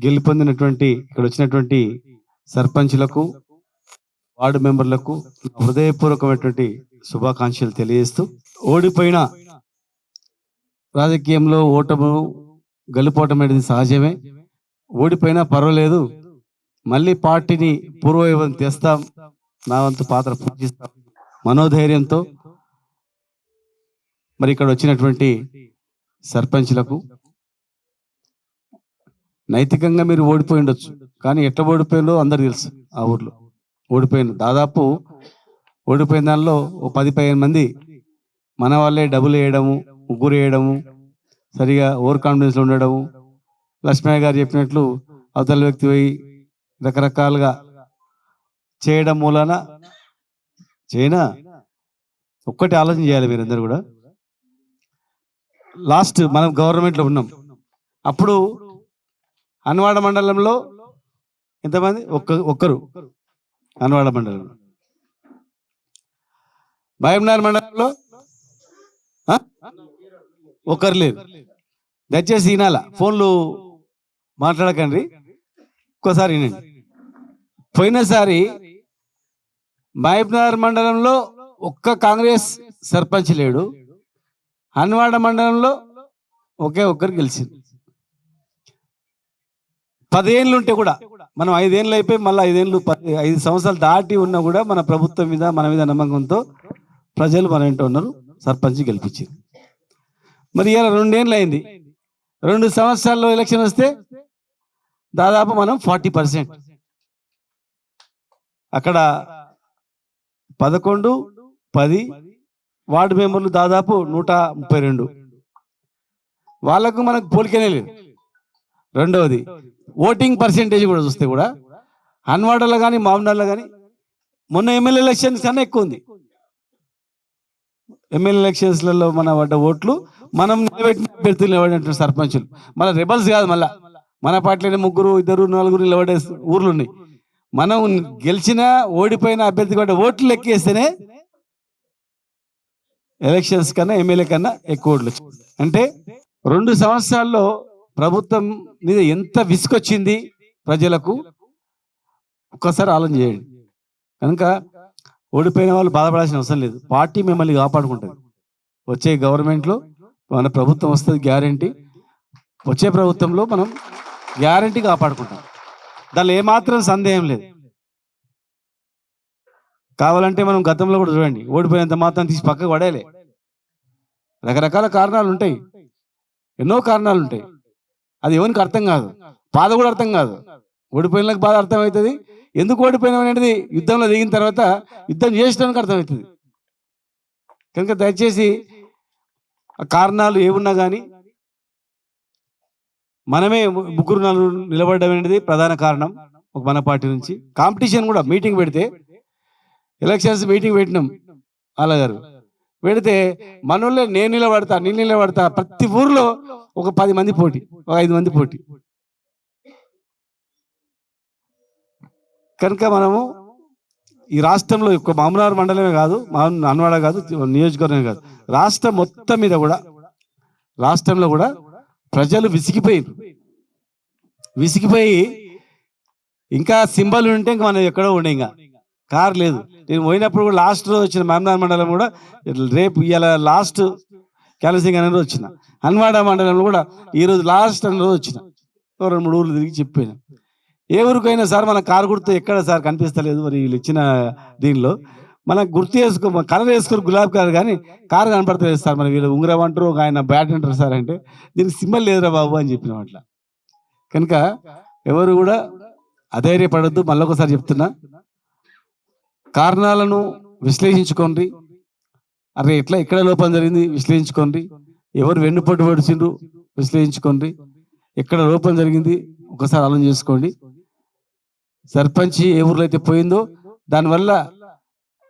గెలుపొందినటువంటి ఇక్కడ వచ్చినటువంటి సర్పంచ్లకు వార్డు మెంబర్లకు హృదయపూర్వకమైనటువంటి శుభాకాంక్షలు తెలియజేస్తూ, ఓడిపోయిన రాజకీయంలో ఓటము గెలుపోవటం అనేది సహజమే. ఓడిపోయినా పర్వాలేదు, మళ్ళీ పార్టీని పూర్వవైభవం తెస్తాం, నా వంతు పాత్ర పోషిస్తాం మనోధైర్యంతో మరి ఇక్కడ వచ్చినటువంటి సర్పంచ్లకు, నైతికంగా మీరు ఓడిపోయి ఉండొచ్చు, కానీ ఎట్లా ఓడిపోయిందో అందరు తెలుసు. ఆ ఊర్లో ఓడిపోయిన దాదాపు ఓడిపోయిన దానిలో 10-15 మంది మన వాళ్ళే డబ్బులు వేయడము, ముగ్గురు వేయడము, సరిగా ఓవర్ కాన్ఫిడెన్స్లో ఉండడము, లక్ష్మయ్య గారు చెప్పినట్లు అవతల వ్యక్తి పోయి రకరకాలుగా చేయడం మూలన ఒక్కటి ఆలోచన చేయాలి మీరందరూ కూడా. లాస్ట్ మనం గవర్నమెంట్లో ఉన్నాం, అప్పుడు హన్వాడ మండలంలో ఎంతమంది? ఒక్కరు హన్వాడ మండలంలో. మహబూబ్నగర్ మండలంలో ఒక్కరు లేరు. దయచేసి వినాల, ఫోన్లు మాట్లాడకండి, ఒక్కసారి వినండి. పోయినసారి మహబూబ్నగర్ మండలంలో ఒక్క కాంగ్రెస్ సర్పంచ్ లేడు, హన్వాడ మండలంలో ఒక్కరు గెలిచింది. 10 ఏళ్ళు ఉంటే కూడా, మనం 5 ఏళ్ళు అయిపోయి మళ్ళీ 5 సంవత్సరాలు దాటి ఉన్నా కూడా మన ప్రభుత్వం మీద మన మీద నమ్మకంతో ప్రజలు మన ఇంట్లో ఉన్నారు, సర్పంచ్ గెలిపించారు. మరి ఇలా 2 ఏళ్ళు అయింది, 2 సంవత్సరాల్లో ఎలక్షన్ వస్తే దాదాపు మనం 40%, అక్కడ 11-10 వార్డు మెంబర్లు దాదాపు 132, వాళ్ళకు మనకు పోలికనే లేదు. రెండవది ఓటింగ్ పర్సెంటేజ్ కూడా చూస్తే కూడా హన్వాడలో కానీ మహబూబ్నగర్లో కానీ మొన్న ఎమ్మెల్యే ఎలక్షన్స్ కన్నా ఎక్కువ ఉంది. ఎమ్మెల్యే ఎలక్షన్స్లలో మన పడ్డ ఓట్లు, మనం నిలబెట్టిన అభ్యర్థులు నిలబడినటువంటి సర్పంచులు, మన రెబల్స్ కాదు, మళ్ళా మన పార్టీలోనే 3-2-4 నిలబడే ఊర్లు ఉన్నాయి. మనం గెలిచిన ఓడిపోయిన అభ్యర్థి పడ్డ ఓట్లు లెక్కేస్తేనే ఎలక్షన్స్ కన్నా ఎమ్మెల్యే కన్నా ఎక్కువ ఓట్లు. అంటే 2 సంవత్సరాల్లో ప్రభుత్వం మీద ఎంత విసుకొచ్చింది ప్రజలకు, ఒక్కసారి ఆలోచన చేయండి. కనుక ఓడిపోయిన వాళ్ళు బాధపడాల్సిన అవసరం లేదు, పార్టీ మిమ్మల్ని కాపాడుకుంటుంది. వచ్చే గవర్నమెంట్లో మన ప్రభుత్వం వస్తుంది గ్యారంటీ, వచ్చే ప్రభుత్వంలో మనం గ్యారంటీ కాపాడుకుంటాం, దానిలో ఏమాత్రం సందేహం లేదు. కావాలంటే మనం గతంలో కూడా చూడండి, ఓడిపోయినంత మాత్రం తీసి పక్కకు పడేలే. రకరకాల కారణాలు ఉంటాయి, ఎన్నో కారణాలు ఉంటాయి, అది ఎవరికి అర్థం కాదు, బాధ కూడా అర్థం కాదు. ఓడిపోయినకి బాధ అర్థమవుతుంది, ఎందుకు ఓడిపోయినాం అనేది యుద్ధంలో దిగిన తర్వాత యుద్ధం చేసడానికి అర్థమవుతుంది. కనుక దయచేసి ఆ కారణాలు ఏమున్నా కానీ మనమే 3-4 నిలబడడం అనేది ప్రధాన కారణం. మన పార్టీ నుంచి కాంపిటీషన్ కూడా మీటింగ్ పెడితే, ఎలక్షన్స్ మీటింగ్ పెట్టినాం అలాగారు పెడితే, మనోళ్ళే నేను నిలబడతా, ప్రతి ఊర్లో ఒక 10 మంది పోటీ, ఒక 5 మంది పోటీ. కనుక మనము ఈ రాష్ట్రంలో మహబూబ్నగర్ మండలమే కాదు, హన్వాడ కాదు, నియోజకవర్గమే కాదు, రాష్ట్రం మొత్తం మీద కూడా, రాష్ట్రంలో కూడా ప్రజలు విసిగిపోయి ఇంకా సింబల్ ఉంటే ఇంకా మనం ఎక్కడో ఉండే, ఇంకా కారు లేదు. నేను పోయినప్పుడు కూడా లాస్ట్ రోజు వచ్చిన మహబూబ్నగర్ మండలం కూడా, రేపు ఇవాళ లాస్ట్ క్యాన్సింగ్ అనే రోజు వచ్చిన, హన్వాడ మండలంలో కూడా ఈరోజు లాస్ట్ అనే రోజు వచ్చిన, 2-3 ఊర్లు తిరిగి చెప్పాను. ఏ ఊరికైనా సార్ మన కారు గుర్తు ఎక్కడ సార్ కనిపిస్తలేదు, మరి వీళ్ళు ఇచ్చిన దీనిలో మనకు గుర్తు కలర్ వేసుకొని గులాబీ కలర్, కానీ కారు కనపడతలేదు సార్, మరి వీళ్ళు ఉంగరం అంటారు, ఆయన బ్యాట్ అంటారు సార్ అంటే, దీనికి సింబల్ లేదురా బాబు అని చెప్పిన అట్లా. కనుక ఎవరు కూడా అధైర్యపడద్దు. మళ్ళొకసారి చెప్తున్నా, కారణాలను విశ్లేషించుకోండి. అరే ఎట్లా ఎక్కడ లోపం జరిగింది విశ్లేషించుకోండి, ఎవరు వెన్నుపోటు పడిచిండ్రు విశ్లేషించుకోండి, ఎక్కడ లోపం జరిగింది ఒకసారి ఆలోచన చేసుకోండి. సర్పంచ్ ఏ ఊర్లో అయితే పోయిందో దానివల్ల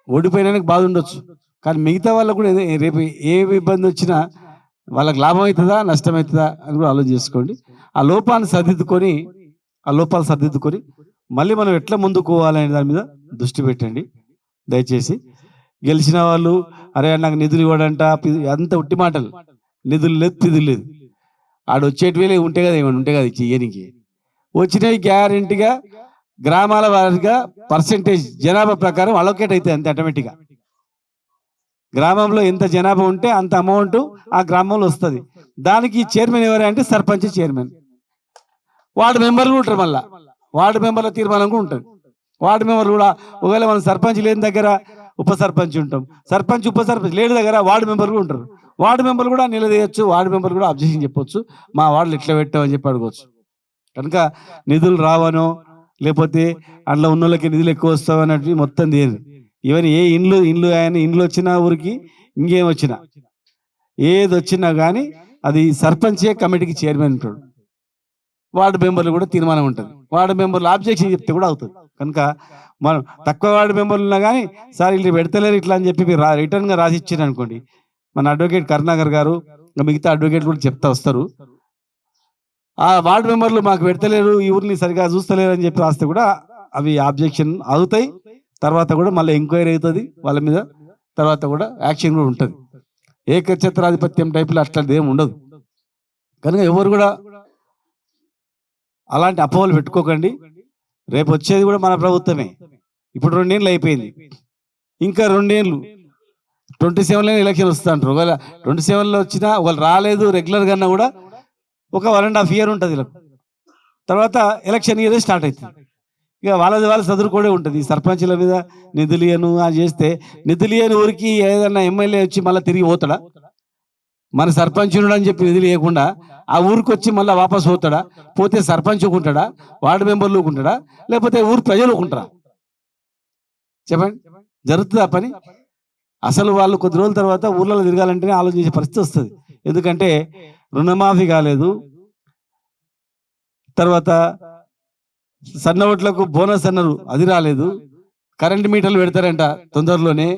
ఓడిపోయినానికి బాధ ఉండొచ్చు, కానీ మిగతా వాళ్ళకు కూడా రేపు ఏ ఇబ్బంది వచ్చినా వాళ్ళకి లాభం అవుతుందా నష్టం అవుతుందా అని కూడా ఆలోచన చేసుకోండి. ఆ లోపాలు సర్దిద్దుకొని మళ్ళీ మనం ఎట్లా ముందుకు పోవాలనే దాని మీద దృష్టి పెట్టండి. దయచేసి గెలిచిన వాళ్ళు అరే నాకు నిధులు ఇవ్వడంట, అంత ఉట్టి మాటలు, నిధులు లేదు పిధులు లేదు, ఆడు వచ్చేటివేలే ఉంటే కదా, ఏమైనా ఉంటే కదా ఇయ్యనికి. వచ్చినవి గ్యారెంటీగా గ్రామాల వారిగా పర్సెంటేజ్ జనాభా ప్రకారం అలొకేట్ అవుతాయి అంతే ఆటోమేటిక్గా. గ్రామంలో ఎంత జనాభా ఉంటే అంత అమౌంట్ ఆ గ్రామంలో వస్తుంది. దానికి చైర్మన్ ఎవరు అంటే సర్పంచ్ చైర్మన్. వార్డు మెంబర్లు ఉంటారు, మళ్ళీ వార్డు మెంబర్ల తీర్మానం కూడా ఉంటుంది. వార్డు మెంబర్లు కూడా ఒకవేళ మనం సర్పంచ్ లేని దగ్గర ఉప సర్పంచ్ ఉంటాం, సర్పంచ్ ఉప సర్పంచ్ లేని దగ్గర వార్డు మెంబర్లు ఉంటారు. వార్డు మెంబర్లు కూడా నిలదీయచ్చు, వార్డు మెంబర్లు కూడా అబ్జెక్షన్ చెప్పొచ్చు, మా వార్డులు ఎట్లా పెట్టామని చెప్పి అడగవచ్చు. కనుక నిధులు రావనో లేకపోతే అందులో ఉన్న వాళ్ళకి నిధులు ఎక్కువ వస్తావన్నట్టు మొత్తం దేని ఈవెన్ ఏ ఇండ్లు ఆయన ఇండ్లు వచ్చినా ఊరికి ఇంకేం వచ్చినా ఏది వచ్చినా కానీ అది సర్పంచే కమిటీకి చైర్మన్ ఉంటాడు. వార్డు మెంబర్లు కూడా తీర్మానం ఉంటుంది. వార్డు మెంబర్లు ఆబ్జెక్షన్ చెప్తే కూడా అవుతుంది. కనుక మనం తక్కువ వార్డు మెంబర్లు ఉన్నా కానీ సార్ వీళ్ళు పెడతలేరు ఇట్లా అని చెప్పి మీరు రిటర్న్గా రాసి ఇచ్చారు అనుకోండి, మన అడ్వకేట్ కరుణాకర్ గారు మిగతా అడ్వకేట్ కూడా చెప్తా వస్తారు. ఆ వార్డు మెంబర్లు మాకు పెడతలేరు, ఈ ఊరిని సరిగా చూస్తలేరు అని చెప్పి రాస్తే కూడా అవి ఆబ్జెక్షన్ అవుతాయి. తర్వాత కూడా మళ్ళీ ఎంక్వైరీ అవుతుంది వాళ్ళ మీద, తర్వాత కూడా యాక్షన్ కూడా ఉంటుంది. ఏకఛత్రాధిపత్యం టైపులో అట్లాంటిది ఏమి ఉండదు. కనుక ఎవరు కూడా అలాంటి అపోహలు పెట్టుకోకండి. రేపు వచ్చేది కూడా మన ప్రభుత్వమే. ఇప్పుడు 2 ఏళ్ళు అయిపోయింది, ఇంకా 2 ఏళ్ళు 27లో ఎలక్షన్ వస్తా అంటారు. ఒకవేళ 27లో వచ్చినా ఒకవేళ రాలేదు రెగ్యులర్ కన్నా కూడా ఒక 1.5 year ఉంటుంది. తర్వాత ఎలక్షన్ ఇయర్ స్టార్ట్ అవుతుంది. ఇక వాళ్ళ చదువుకోవడే ఉంటుంది. సర్పంచ్ల మీద నిధులియను అని చేస్తే నిధులియని ఊరికి ఏదన్నా ఎమ్మెల్యే వచ్చి మళ్ళీ తిరిగి పోతాడా? మన సర్పంచ్ అని చెప్పి నిధులు ఇవ్వకుండా ఆ ఊరికి వచ్చి మళ్ళీ వాపస్ పోతాడా? పోతే సర్పంచ్ ఊకుంటాడా, వార్డు మెంబర్లు ఊకుంటాడా, లేకపోతే ఊరు ప్రజలు ఊకుంటారా? చెప్పండి, జరుగుతుందా పని? అసలు వాళ్ళు కొద్ది రోజుల తర్వాత ఊర్లలో తిరగాలంటేనే ఆలోచించే పరిస్థితి వస్తుంది. ఎందుకంటే రుణమాఫీ కాలేదు, తర్వాత సన్న ఓట్లకు బోనస్ అన్నారు అది రాలేదు, కరెంటు మీటర్లు పెడతారంట తొందరలోనే,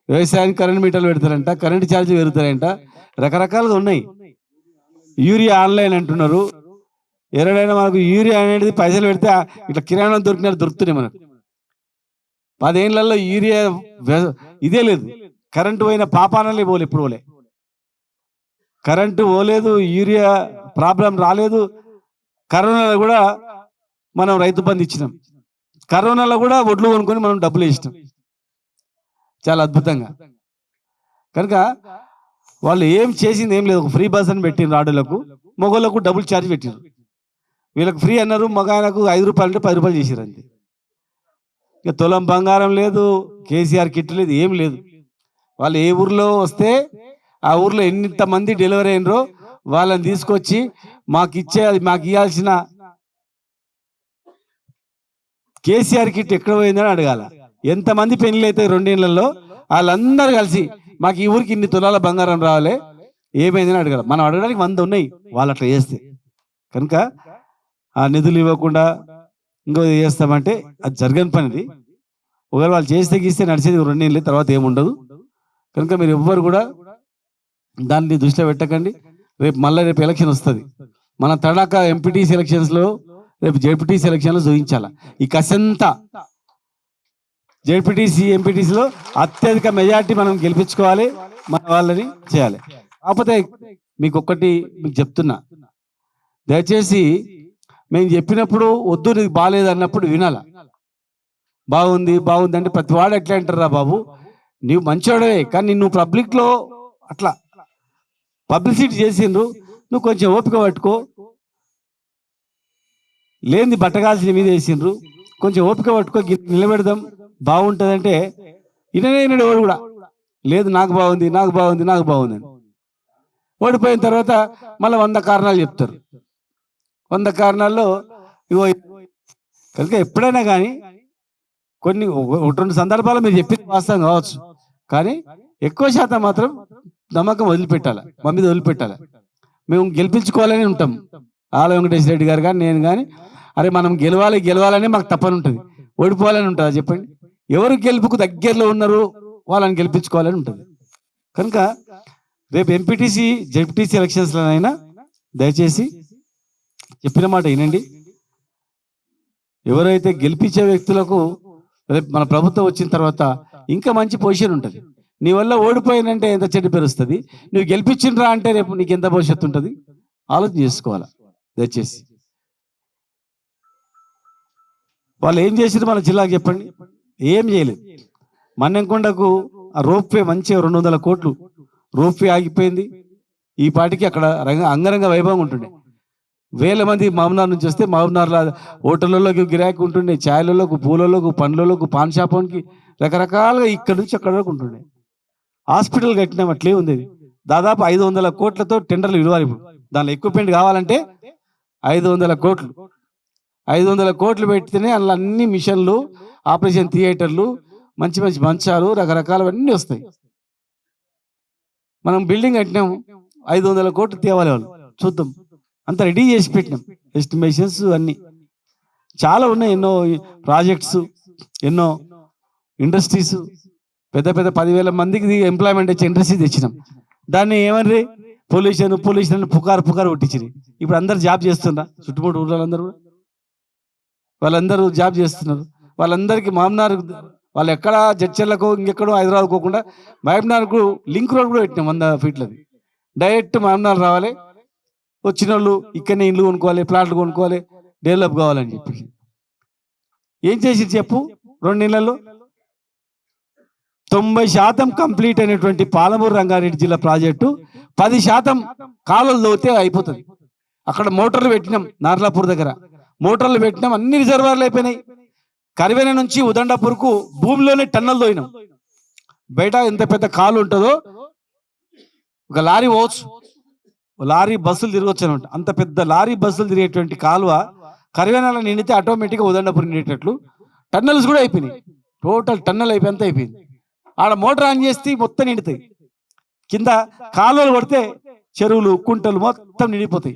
వ్యవసాయానికి కరెంటు మీటర్లు పెడతారంట, కరెంటు ఛార్జీలు పెరుగుతారంట, రకరకాలుగా ఉన్నాయి. యూరియా ఆన్లైన్ అంటున్నారు. ఎవరైనా మనకు యూరియా అనేది పైసలు పెడితే ఇట్లా కిరాణం దొరికినట్టు దొరుకుతున్నాయి మనకు. 10 ఏళ్లలో యూరియా ఇదే లేదు. కరెంటు పోయిన పాపానలే పోలే, ఇప్పుడు పోలే, కరెంటు పోలేదు, యూరియా ప్రాబ్లం రాలేదు. కరోనాలో కూడా మనం రైతు బంధు ఇచ్చినాం, కరోనాలో కూడా ఒడ్లు కొనుక్కొని మనం డబ్బులు ఇచ్చినాం చాలా అద్భుతంగా. కనుక వాళ్ళు ఏం చేసింది ఏం లేదు. ఒక ఫ్రీ బస్ అని పెట్టిన ఆడోళ్ళకు, మగోళ్ళకు డబుల్ ఛార్జ్ పెట్టినారు. వీళ్ళకి ఫ్రీ అన్నారు, మగ ఆయనకు 5 రూపాయలు అంటే 10 రూపాయలు చేసారు అంతే. ఇక తులం బంగారం లేదు, కేసీఆర్ కిట్ లేదు, ఏం లేదు. వాళ్ళు ఏ ఊర్లో వస్తే ఆ ఊర్లో ఎంతమంది డెలివరీ అయినరో వాళ్ళని తీసుకొచ్చి మాకు ఇవ్వాల్సిన కేసీఆర్ కిట్ ఎక్కడ పోయిందని అడగాల. ఎంతమంది పెళ్లి అయితే 2 ఏళ్లలో వాళ్ళందరూ కలిసి మాకు ఈ ఊరికి ఇన్ని తులాల బంగారం రావాలి, ఏమైందని అడగాల. మనం అడగడానికి 100 ఉన్నాయి వాళ్ళు అట్లా చేస్తే. కనుక ఆ నిధులు ఇవ్వకుండా ఇంకో చేస్తామంటే అది జరగని పనిది. ఒకవేళ వాళ్ళు చేస్తే గీస్తే నడిచేది 2 ఏళ్ళు, తర్వాత ఏముండదు. కనుక మీరు ఎవ్వరు కూడా దాన్ని దృష్టిలో పెట్టకండి. రేపు ఎలక్షన్ వస్తుంది. మన తడాక ఎంపీటీసీ ఎలక్షన్స్లో రేపు జెడ్పీటీసీ ఎలక్షన్లో చూపించాల. ఈ కసంతా జెడ్పీటీసీ ఎంపీటీసీలో అత్యధిక మెజార్టీ మనం గెలిపించుకోవాలి, మన వాళ్ళని చేయాలి. కాకపోతే మీకు చెప్తున్నా, దయచేసి మేము చెప్పినప్పుడు వద్దు నీకు బాగాలేదు అన్నప్పుడు వినాల. బాగుంది అంటే ప్రతి వాడు ఎట్లా అంటారా బాబు, నీవు మంచివాడవే కానీ నువ్వు పబ్లిక్లో అట్లా పబ్లిసిటీ చేసిండ్రు, నువ్వు కొంచెం ఓపిక పట్టుకో, లేనిది బట్టగాల్సిన మీద వేసిండ్రు, కొంచెం ఓపిక పట్టుకో, నిలబెడదాం బాగుంటుందంటే ఇననే వాడు కూడా లేదు నాకు బాగుంది అని. ఓడిపోయిన తర్వాత మళ్ళీ 100 కారణాలు చెప్తారు. 100 కారణాల్లో ఇగో. కనుక ఎప్పుడైనా కానీ కొన్ని 1-2 సందర్భాలు మీరు చెప్పింది వాస్తవం కావచ్చు, కానీ ఎక్కువ శాతం మాత్రం నమ్మకం వదిలిపెట్టాలి, మా మీద వదిలిపెట్టాలి. మేము గెలిపించుకోవాలని ఉంటాం. ఆల వెంకటేశ్వర రెడ్డి గారు కానీ నేను కానీ, అరే మనం గెలవాలని మాకు తప్పని ఉంటుంది, ఓడిపోవాలని ఉంటుందా చెప్పండి? ఎవరు గెలుపుకు దగ్గరలో ఉన్నారు వాళ్ళని గెలిపించుకోవాలని ఉంటుంది. కనుక రేపు ఎంపీటీసీ జెడ్పీటీసీ ఎలక్షన్స్లోనైనా దయచేసి చెప్పిన మాట వినండి. ఎవరైతే గెలిపించే వ్యక్తులకు రేపు మన ప్రభుత్వం వచ్చిన తర్వాత ఇంకా మంచి పొజిషన్ ఉంటుంది. నీ వల్ల ఓడిపోయినంటే ఎంత చెడ్డ పేరు వస్తుంది, నువ్వు గెలిపించిండ్రా అంటే రేపు నీకు ఎంత భవిష్యత్తు ఉంటుంది ఆలోచన చేసుకోవాలా దయచేసి. వాళ్ళు ఏం చేసిరు మన జిల్లాకు చెప్పండి? ఏం చేయలేదు. మన్నెంకొండకు ఆ రోప్వే మంచిగా 200 కోట్లు రోప్వే ఆగిపోయింది. ఈ పాటికి అక్కడ అంగరంగ వైభవం ఉంటుండే. వేల మంది మహబూబ్నగర్ నుంచి వస్తే మహబూబ్నగర్లో హోటళ్ళలోకి గిరాకీ ఉంటుండే, ఛాయలకు, పూలలకు, పండ్లలకు, పాన్ షాపుకి రకరకాలుగా ఇక్కడ నుంచి అక్కడ వరకు ఉంటుండే. హాస్పిటల్ కట్టినాం, అట్లే ఉంది. దాదాపు 500 కోట్లతో టెండర్లు ఇవ్వాలి. ఇప్పుడు దానిలో ఎక్విప్మెంట్ కావాలంటే 500 కోట్లు. 500 కోట్లు పెడితేనే అందులో అన్ని మిషన్లు, ఆపరేషన్ థియేటర్లు, మంచి మంచి మంచాలు, రకరకాలవన్నీ వస్తాయి. మనం బిల్డింగ్ కట్టినాము, 500 కోట్లు తేవాలి వాళ్ళు. చూద్దాం, అంత రెడీ చేసి పెట్టినాం. ఎస్టిమేషన్స్ అన్నీ చాలా ఉన్నాయి. ఎన్నో ప్రాజెక్ట్స్, ఎన్నో ఇండస్ట్రీస్, పెద్ద పెద్ద 10,000 మందికి ఎంప్లాయ్మెంట్ ఇచ్చే ఇండస్ట్రీ తెచ్చినాం. దాన్ని ఏమని పొల్యూషన్ పుకారు పుట్టించింది. ఇప్పుడు అందరు జాబ్ చేస్తున్నా, చుట్టుముట్టు ఊళ్ళందరూ వాళ్ళందరూ జాబ్ చేస్తున్నారు. వాళ్ళందరికీ మహబూబ్నగర్, వాళ్ళు ఎక్కడ జడ్చర్లకు ఇంకెక్కడో హైదరాబాద్ పోకుండా మహబూబ్నగర్కు లింక్ రోడ్ కూడా పెట్టినాం. 100 ఫీట్లది. డైరెక్ట్ మహబూబ్నగర్ రావాలి, వచ్చిన వాళ్ళు ఇక్కడనే ఇల్లు కొనుక్కోవాలి, ప్లాట్లు కొనుక్కోవాలి, డెవలప్ కావాలని చెప్పి ఏం చేసి చెప్పు. 2 నెలల్లో 90% కంప్లీట్ అయినటువంటి పాలమూరు రంగారెడ్డి జిల్లా ప్రాజెక్టు 10% కాలువలు తోతే అయిపోతుంది. అక్కడ మోటార్లు పెట్టినాం, నార్లాపూర్ దగ్గర మోటార్లు పెట్టినాం, అన్ని రిజర్వాయర్లు అయిపోయినాయి. కరివేన నుంచి ఉదండపూర్కు భూమిలోనే టన్నల్ తోయినాం. బయట ఎంత పెద్ద కాలు ఉంటుందో ఒక లారీ పోవచ్చు, లారీ బస్సులు తిరగొచ్చు అనమాట. అంత పెద్ద లారీ బస్సులు తిరిగేటువంటి కాలువ కరివేనాల నిండితే ఆటోమేటిక్గా ఉదండపూర్ నిండేటట్లు టన్నల్స్ కూడా అయిపోయినాయి. టోటల్ టన్నల్ అయిపోయి అంతా అయిపోయింది. ఆడ మోటార్ ఆన్ చేస్తే మొత్తం నిండుతాయి. కింద కాలువలు పడితే చెరువులు, కుంటలు మొత్తం నిండిపోతాయి.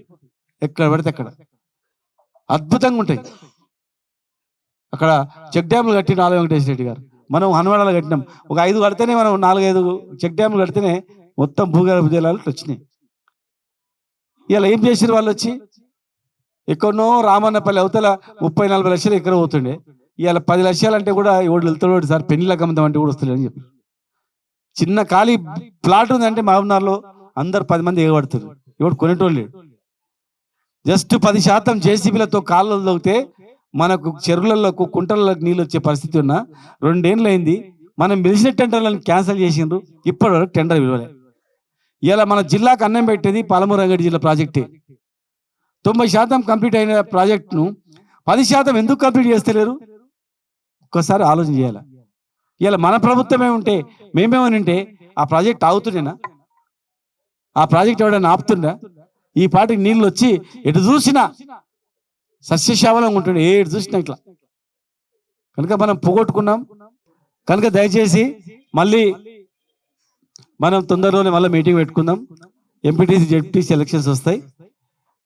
ఎక్కడ పడితే అక్కడ అద్భుతంగా ఉంటాయి. అక్కడ చెక్ డ్యాములు కట్టిన ఆలయ వెంకటేశ్వర రెడ్డి గారు. మనం హనుమానాలు కట్టినాం. ఒక 5 కడితేనే, మనం 4-5 చెక్ డ్యాములు కడితేనే మొత్తం భూగర్భ జలాలు వచ్చినాయి. ఇలా ఏం చేసారు వాళ్ళు వచ్చి? ఎక్కడనో రామన్నపల్లి అవతల 30-40 లక్షలు ఎక్కడ పోతుండే, ఇవాళ 10 లక్షలు అంటే కూడా ఎవడు వెళ్తాడు సార్, పెళ్లిళ్ళకి అమ్ముతాం అంటే కూడా వస్తలేదని చెప్పి. చిన్న ఖాళీ ప్లాట్ ఉందంటే మహబూబ్నగర్లో అందరు 10 మంది ఎగబడుతుంది, ఎవడు కొనేటోళ్ళు లేడు. జస్ట్ 10% జేసీబీలతో కాళ్ళలో తోగితే మనకు చెరువులకు, కుంటలకు నీళ్ళు వచ్చే పరిస్థితి ఉన్నా 2 ఏళ్ళు అయింది. మనం పిలిచిన టెండర్లను క్యాన్సిల్ చేసిండ్రు, ఇప్పటివరకు టెండర్ విలువలే. ఇలా మన జిల్లాకు అన్నం పెట్టేది పాలమూరు రంగారెడ్డి జిల్లా ప్రాజెక్టే. 90% కంప్లీట్ అయిన ప్రాజెక్టును 10% ఎందుకు కంప్లీట్ చేస్తలేరు? ఒక్కసారి ఆలోచన చేయాలి. ఇలా మన ప్రభుత్వమే ఉంటే, మేమేమని ఉంటే ఆ ప్రాజెక్ట్ ఆగుతుండేనా? ఆ ప్రాజెక్ట్ ఎవడైనా ఆపుతుందా? ఈ పాటికి నీళ్ళు వచ్చి ఎటు చూసినా సస్యశ్యామలంగా ఉంటుండే, ఎటు చూసినా ఇట్లా. కనుక మనం పోగొట్టుకున్నాం. కనుక దయచేసి మళ్ళీ మనం తొందరలోనే మళ్ళీ మీటింగ్ పెట్టుకుందాం. ఎంపీటీసీ, జెడ్పీటీసీ ఎలక్షన్స్ వస్తాయి.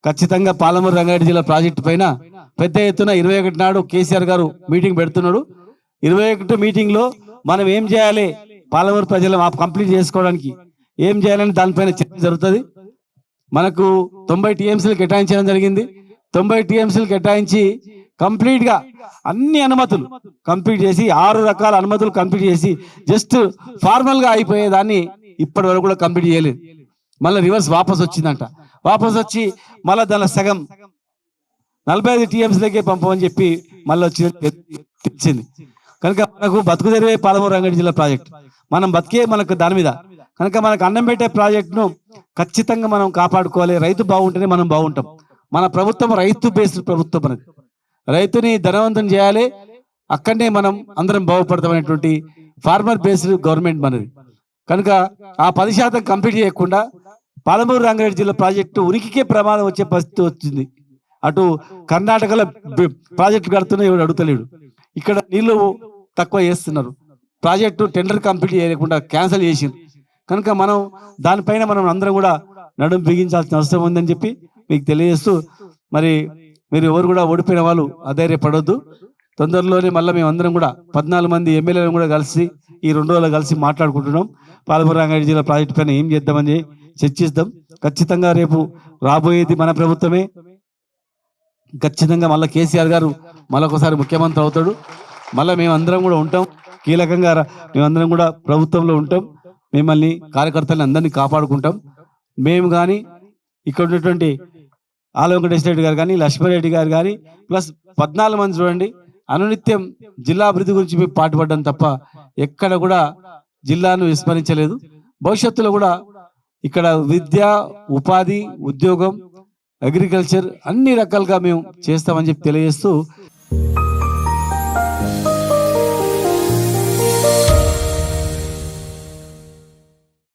ఖచ్చితంగా పాలమూరు రంగారెడ్డి జిల్లా ప్రాజెక్టు పైన పెద్ద ఎత్తున 21 నాడు కేసీఆర్ గారు మీటింగ్ పెడుతున్నాడు. 21 మీటింగ్లో మనం ఏం చేయాలి, పాలమూరు ప్రజలు కంప్లీట్ చేసుకోవడానికి ఏం చేయాలని దానిపైన చర్చ జరుగుతుంది. మనకు 90 టీఎంసీలు కేటాయించడం జరిగింది. 90 టీఎంసీలు కేటాయించి కంప్లీట్గా అన్ని అనుమతులు కంప్లీట్ చేసి 6 రకాల అనుమతులు కంప్లీట్ చేసి జస్ట్ ఫార్మల్గా అయిపోయేదాన్ని ఇప్పటి వరకు కూడా కంప్లీట్ చేయలేదు. మళ్ళీ రివర్స్ వాపస్ వచ్చిందంట. వాపస్ వచ్చి మళ్ళీ దాని సగం 45 టీఎంసీలకే పంపమని చెప్పి మళ్ళీ వచ్చింది. కనుక మనకు బతుకు తెరివే పాలమూరు రంగారెడ్డి జిల్లా ప్రాజెక్ట్, మనం బతికే మనకు దాని మీద. కనుక మనకు అన్నం పెట్టే ప్రాజెక్టును ఖచ్చితంగా మనం కాపాడుకోవాలి. రైతు బాగుంటేనే మనం బాగుంటాం. మన ప్రభుత్వం రైతు బేస్డ్ ప్రభుత్వం. మనది రైతుని ధనవంతం చేయాలి, అక్కడనే మనం అందరం బాగుపడతాం అనేటువంటి ఫార్మర్ బేస్డ్ గవర్నమెంట్ మనది. కనుక ఆ 10% కంప్లీట్ చేయకుండా పాలమూరు రంగారెడ్డి జిల్లా ప్రాజెక్టు ఉనికికే ప్రమాదం వచ్చే పరిస్థితి వచ్చింది. అటు కర్ణాటకలో ప్రాజెక్టు కడుతున్నా ఎవడు అడుగుతలేడు, ఇక్కడ నీళ్లు తక్కువ చేస్తున్నారు, ప్రాజెక్టు టెండర్ కంప్లీట్ చేయకుండా క్యాన్సిల్ చేసింది. కనుక మనం దానిపైన మనం అందరం కూడా నడుము బిగించాల్సిన అవసరం ఉందని చెప్పి మీకు తెలియజేస్తూ, మరి మీరు ఎవరు కూడా ఓడిపోయిన వాళ్ళు అధైర్యపడొద్దు. తొందరలోనే మళ్ళీ మేము అందరం కూడా 14 మంది ఎమ్మెల్యేలను కూడా కలిసి ఈ 2 రోజులు కలిసి మాట్లాడుకుంటున్నాం. పాలమూరు రంగారెడ్డి జిల్లా ప్రాజెక్టు పైన ఏం చేద్దామని చర్చిస్తాం. ఖచ్చితంగా రేపు రాబోయేది మన ప్రభుత్వమే. ఖచ్చితంగా మళ్ళీ కేసీఆర్ గారు మళ్ళొకసారి ముఖ్యమంత్రి అవుతాడు. మళ్ళీ మేమందరం కూడా ఉంటాం, కీలకంగా మేమందరం కూడా ప్రభుత్వంలో ఉంటాం. మిమ్మల్ని కార్యకర్తలను అందరినీ కాపాడుకుంటాం. మేము కానీ ఇక్కడ ఉన్నటువంటి ఆలయ వెంకటేశ్వర రెడ్డి గారు కానీ, లక్ష్మీరెడ్డి గారు కానీ, ప్లస్ 14 మంది చూడండి, అనునిత్యం జిల్లా అభివృద్ధి గురించి మేము పాటుపడ్డాం తప్ప ఎక్కడ కూడా జిల్లాను విస్మరించలేదు. భవిష్యత్తులో కూడా ఇక్కడ విద్య, ఉపాధి, ఉద్యోగం, అగ్రికల్చర్ అన్ని రకాలుగా మేము చేస్తామని చెప్పి తెలియజేస్తూ